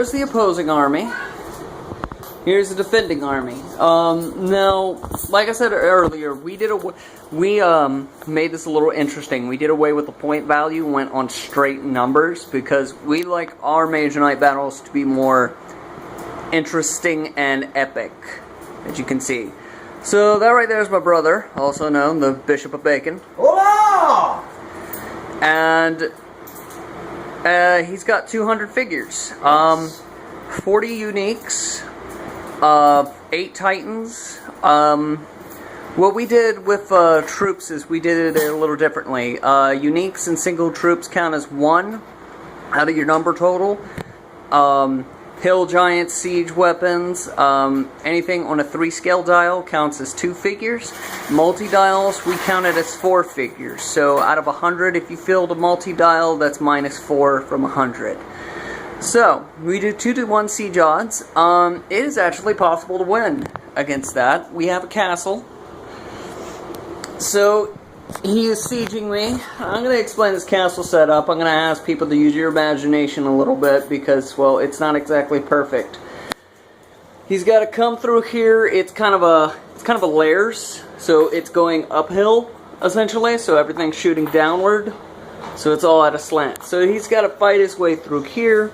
there's the opposing army. Here's the defending army. Now, like I said earlier, we made this a little interesting. We did away with the point value, went on straight numbers, because we like our MageKnight battles to be more interesting and epic, as you can see. So that right there is my brother, also known the Bishop of Bacon. Hola! And he's got 200 figures, 40 uniques, 8 titans. What we did with troops is we did it a little differently. Uniques and single troops count as 1 out of your number total. Hill giants, siege weapons, anything on a 3 scale dial counts as 2 figures. Multi-dials, we count it as 4 figures. So out of 100, if you filled a multi-dial, that's -4 from 100. So, we do 2-to-1 siege odds. It is actually possible to win against that. We have a castle. So, he is sieging me. I'm going to explain this castle setup. I'm going to ask people to use your imagination a little bit because, well, it's not exactly perfect. He's got to come through here. It's kind of a layers, so it's going uphill essentially. So everything's shooting downward. So it's all at a slant. So he's got to fight his way through here.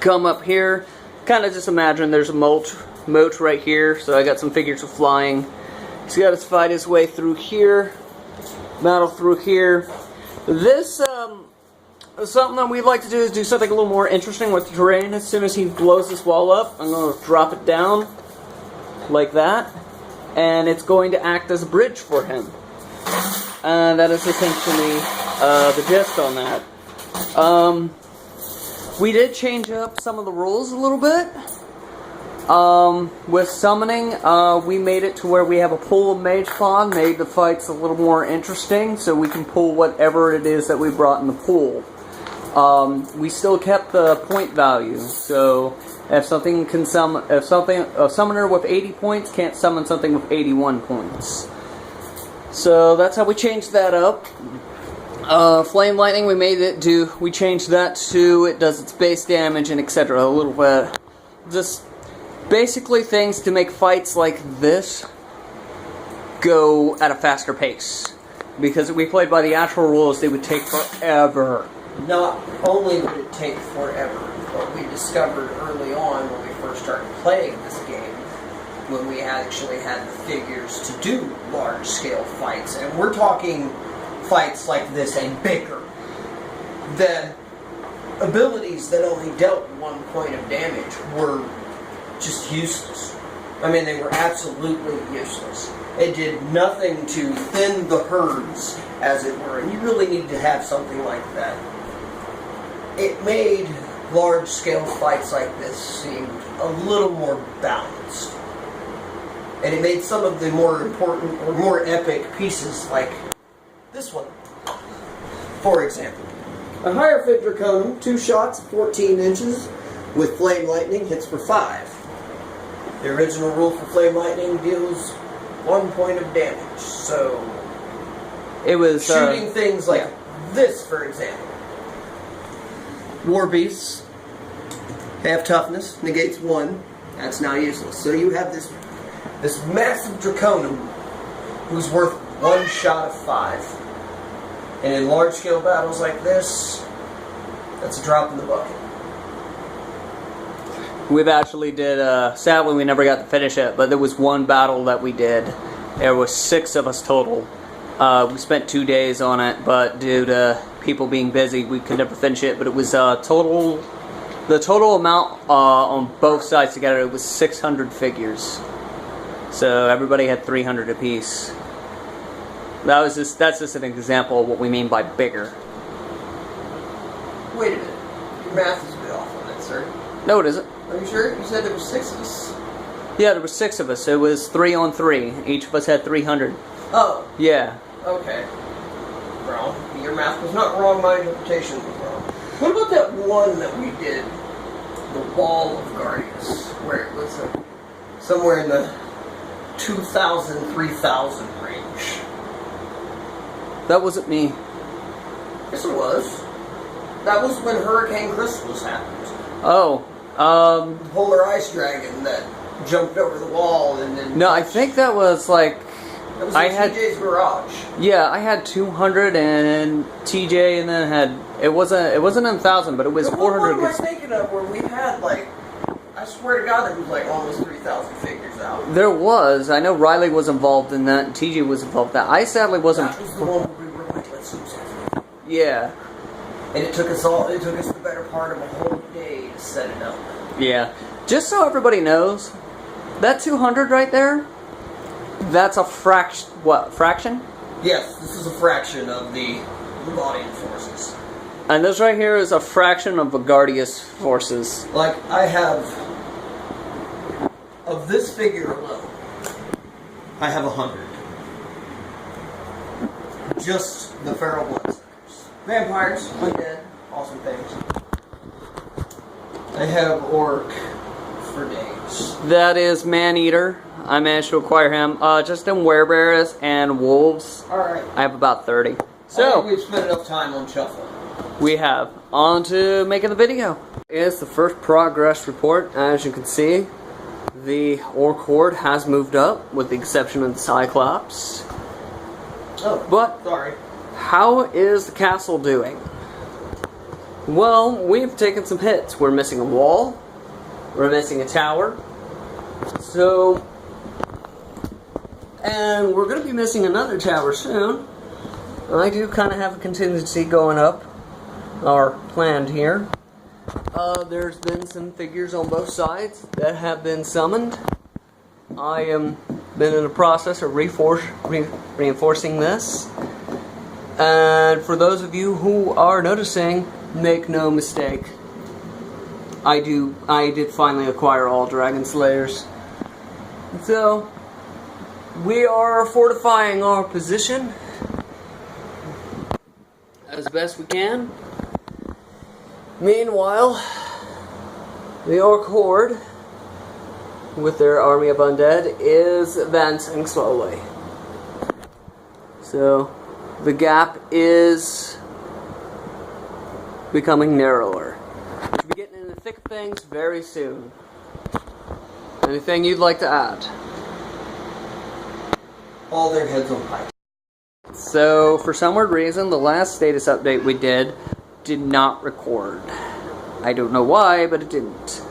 Come up here. Kind of just imagine there's a moat right here. So I got some figures of flying. He's got to fight his way through here. Battle through here. This, something that we'd like to do is do something a little more interesting with the terrain. As soon as he blows this wall up, I'm going to drop it down like that. And it's going to act as a bridge for him. And that is essentially the gist on that. We did change up some of the rules a little bit. With summoning, we made it to where we have a pool of mage spawn, made the fights a little more interesting, so we can pull whatever it is that we brought in the pool. We still kept the point value, so if something can summon, a summoner with 80 points can't summon something with 81 points. So that's how we changed that up. Flame lightning, we changed that to it does its base damage and etc. a little bit. Just basically things to make fights like this go at a faster pace. Because if we played by the actual rules, they would take forever. Not only would it take forever, but we discovered early on when we first started playing this game, when we actually had the figures to do large-scale fights, and we're talking fights like this and bigger, the abilities that only dealt 1 point of damage were just useless. I mean, they were absolutely useless. It did nothing to thin the herds, as it were, and you really need to have something like that. It made large-scale fights like this seem a little more balanced. And it made some of the more important or more epic pieces like this one, for example. A higher fit Draconum, 2 shots, 14 inches, with Flame Lightning, hits for 5. The original rule for Flame Lightning deals 1 point of damage, so it was shooting things like this, for example. War Beasts, half toughness, negates 1. That's now useless. So you have this massive Draconum who's worth 1 shot of 5. And in large-scale battles like this, that's a drop in the bucket. We've actually did, sadly we never got to finish it, but there was one battle that we did. There was 6 of us total. We spent 2 days on it, but due to people being busy, we could never finish it. But it was the total amount on both sides together, it was 600 figures. So everybody had 300 apiece. That's just an example of what we mean by bigger. Wait a minute. Your math is a bit off on that, sir. No, it isn't. Are you sure? You said there were 6 of us. Yeah, there were 6 of us. It was 3 on 3. Each of us had 300. Oh. Yeah. Okay. Well, your math was not wrong, my interpretation was wrong. What about that one that we did? The Wall of Guardians, where it was somewhere in the 2,000, 3,000 range. That wasn't me. Yes, it was. That was when Hurricane Crystals happened. Oh. The polar ice dragon that jumped over the wall and then... No, I think that was like... That was in TJ's garage. Yeah, I had 200 and TJ, and then had... It wasn't 1,000, but it was 400. What am I thinking of where we had, like... I swear to God, there was, like, almost 3,000 figures out. There was. I know Riley was involved in that, and TJ was involved in that. I sadly wasn't... That was the one where we were like, let's use everything. Yeah. And it took us the better part of a whole day to set it up. Yeah. Just so everybody knows, that 200 right there, that's a fraction? Yes, this is a fraction of the Levadian forces. And this right here is a fraction of Vigardia's forces. Like, I have... Of this figure alone, I have 100. Just the feral bloodsuckers. Vampires, undead, awesome things. I have orc for days. That is Man-Eater. I managed to acquire him. Just in werebears and wolves. Alright. I have about 30. I So, think we've spent enough time on shuffling. we have. On to making the video. It's the first progress report. As you can see, the orc horde has moved up, with the exception of the Cyclops. Oh, But, sorry. how is the castle doing? Well, we've taken some hits. We're missing a wall. We're missing a tower. So, and we're going to be missing another tower soon. I do kind of have a contingency going up, or planned here. There's been some figures on both sides that have been summoned. I am been in the process of reinforcing this. And for those of you who are noticing, make no mistake, I did finally acquire all Dragon Slayers. So, we are fortifying our position as best we can. Meanwhile, the Orc Horde, with their army of undead, is advancing slowly. So, the gap is becoming narrower. We'll be getting in the thick of things very soon. Anything you'd like to add? All their heads on pikes. So, for some weird reason, the last status update we did not record. I don't know why, but it didn't.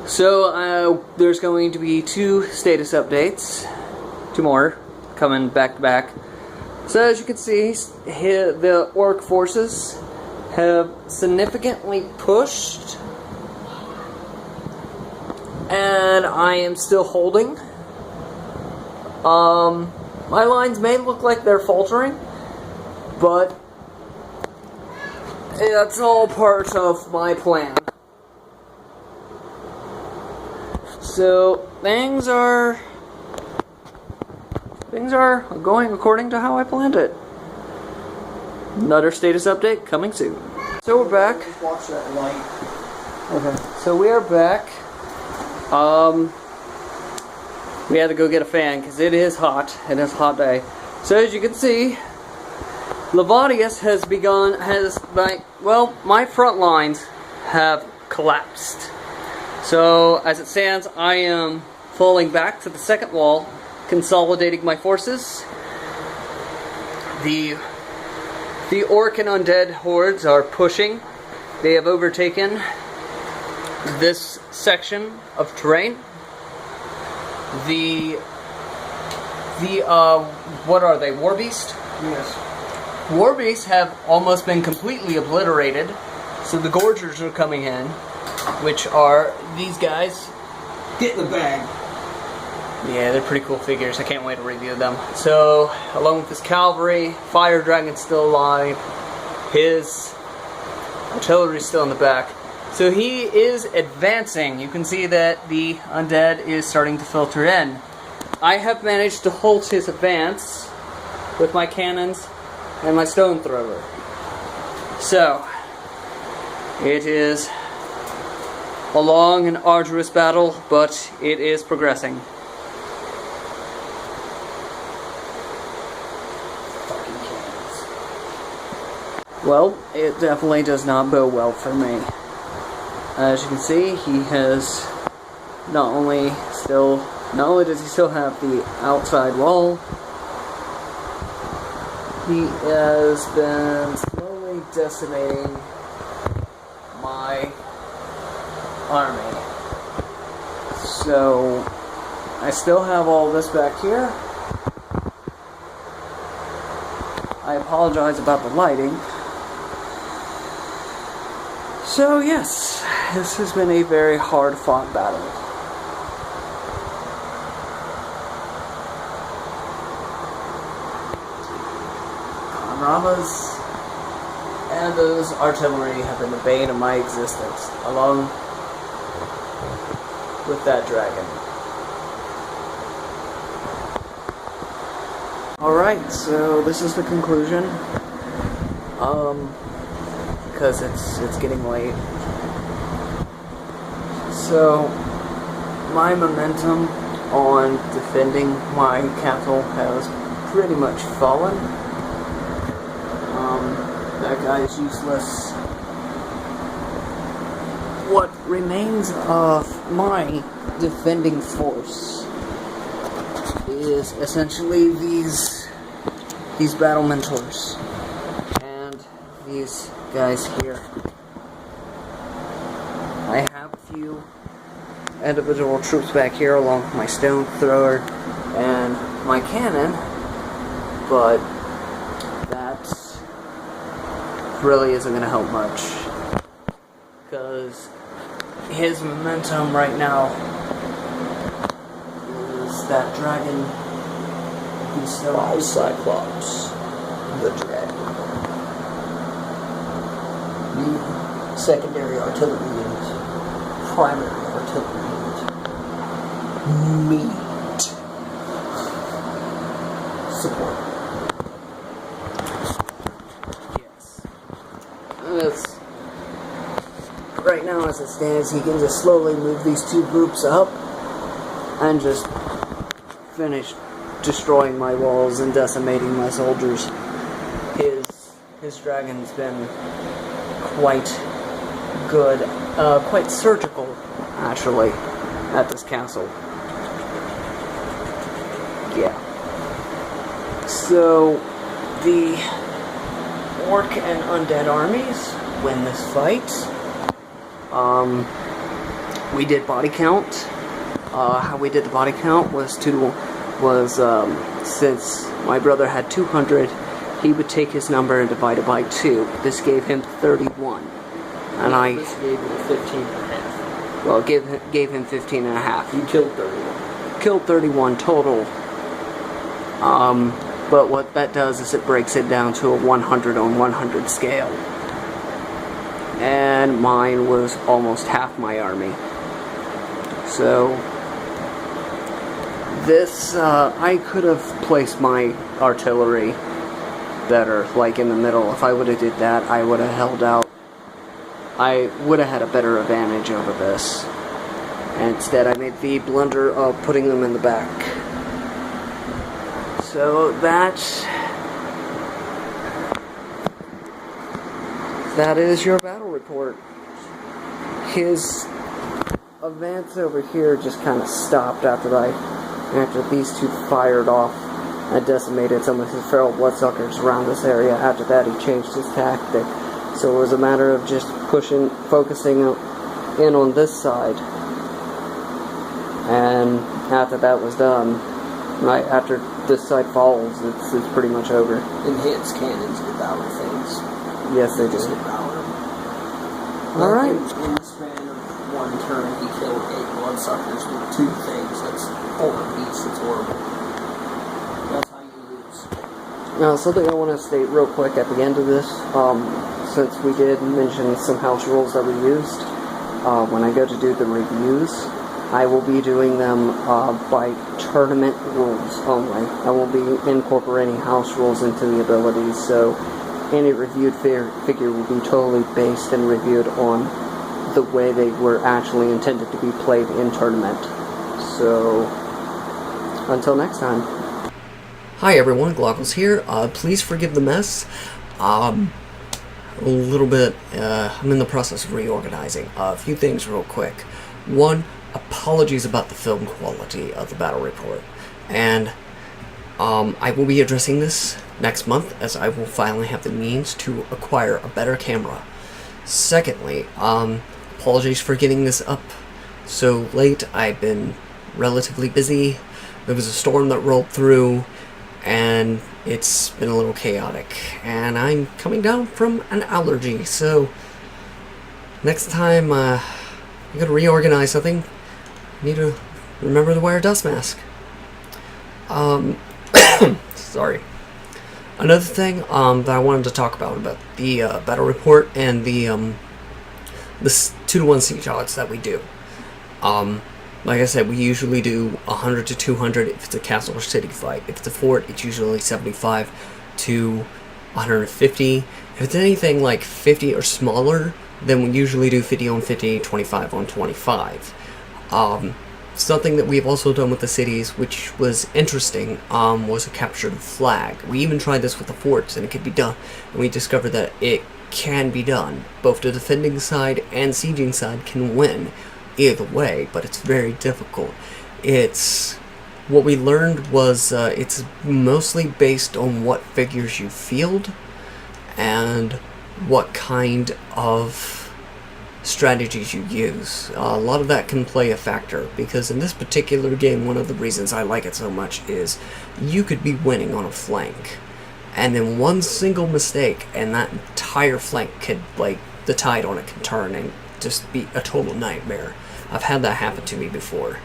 So, there's going to be 2 status updates. 2 more, coming back to back. So, as you can see, the orc forces have significantly pushed. And I am still holding. My lines may look like they're faltering, but that's all part of my plan. So things are going according to how I planned it. Another status update coming soon. So we're back. Just watch that light. Okay. So we are back. We had to go get a fan because it is hot. It is a hot day. So as you can see, Levadius my front lines have collapsed. So as it stands, I am falling back to the second wall, consolidating my forces. The orc and undead hordes are pushing. They have overtaken this section of terrain. What are they? Warbeast? Yes. Warbeasts have almost been completely obliterated, so the Gorgers are coming in, which are these guys. Get in the bag. Yeah, they're pretty cool figures. I can't wait to review them. So, along with this cavalry, Fire Dragon's still alive. His artillery's still in the back. So he is advancing. You can see that the undead is starting to filter in. I have managed to halt his advance with my cannons and my stone thrower. So, it is a long and arduous battle, but it is progressing. Fucking cannons. Well, it definitely does not bode well for me. As you can see, he has not only does he still have the outside wall, he has been slowly decimating my army. So I still have all this back here. I apologize about the lighting. So yes, this has been a very hard fought battle. Ramas and those artillery have been the bane of my existence, along with that dragon. Alright, so this is the conclusion. Because it's getting late. So, my momentum on defending my capital has pretty much fallen. That guy is useless. What remains of my defending force is essentially these battle mentors and these guys here. I have a few individual troops back here along with my stone thrower and my cannon, but really isn't going to help much, because his momentum right now is that dragon. He's still by Cyclops, the dragon. The secondary artillery unit, primary artillery unit, meat support. Right now, as it stands, he can just slowly move these two groups up and just finish destroying my walls and decimating my soldiers. His dragon's been quite good, quite surgical, actually, at this castle. Yeah. So, the orc and undead armies win this fight. We did body count. How we did the body count was since my brother had 200, he would take his number and divide it by 2. This gave him 31, and this gave him 15.5. Well, gave him 15.5. You killed 31. Killed 31 total. But what that does is it breaks it down to a 100 on 100 scale. And mine was almost half my army. So this, I could have placed my artillery better, like in the middle. If I would have did that, I would have held out. I would have had a better advantage over this. And instead, I made the blunder of putting them in the back. So that is your battle report. His advance over here just kind of stopped after these two fired off and decimated some of his feral bloodsuckers around this area. After that, he changed his tactic. So it was a matter of just focusing in on this side. And after that was done, right after this side falls, it's pretty much over. And his cannons devour things. Yes, they Just do. devour them. Alright. In the span of one turn, he killed 8 bloodsuckers with 2 things. That's 4 beats. It's horrible. That's how you lose. Now, something I want to state real quick at the end of this, since we did mention some house rules that we used, when I go to do the reviews, I will be doing them by tournament rules only. I won't be incorporating house rules into the abilities, so any reviewed figure will be totally based and reviewed on the way they were actually intended to be played in tournament. So, until next time. Hi everyone, Gloggles here. Please forgive the mess. a little bit, I'm in the process of reorganizing a few things real quick. One, apologies about the film quality of the Battle Report, and I will be addressing this next month, as I will finally have the means to acquire a better camera. Secondly, apologies for getting this up so late. I've been relatively busy. There was a storm that rolled through, and it's been a little chaotic, and I'm coming down from an allergy, so next time I'm gonna reorganize something. I need to remember to wear a dust mask. Sorry. Another thing that I wanted to talk about the Battle Report and the 2-to-1 siege odds that we do. Like I said, we usually do 100 to 200 if it's a castle or city fight. If it's a fort, it's usually 75 to 150. If it's anything like 50 or smaller, then we usually do 50 on 50, 25 on 25. Something that we've also done with the cities, which was interesting, was a capture the flag. We even tried this with the forts, and it could be done. And we discovered that it can be done. Both the defending side and sieging side can win either way, but it's very difficult. What we learned was it's mostly based on what figures you field and what kind of strategies you use. A lot of that can play a factor, because in this particular game, one of the reasons I like it so much is you could be winning on a flank, and then one single mistake and that entire flank could, like, the tide on it can turn and just be a total nightmare. I've had that happen to me before,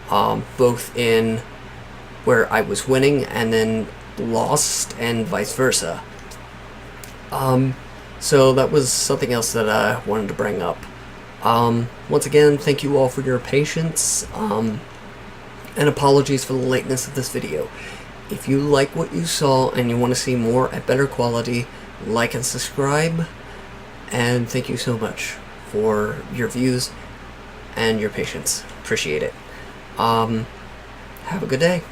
both in where I was winning and then lost, and vice versa. So that was something else that I wanted to bring up. Once again, thank you all for your patience, and apologies for the lateness of this video. If you like what you saw and you want to see more at better quality, like and subscribe, and thank you so much for your views and your patience. Appreciate it. Have a good day.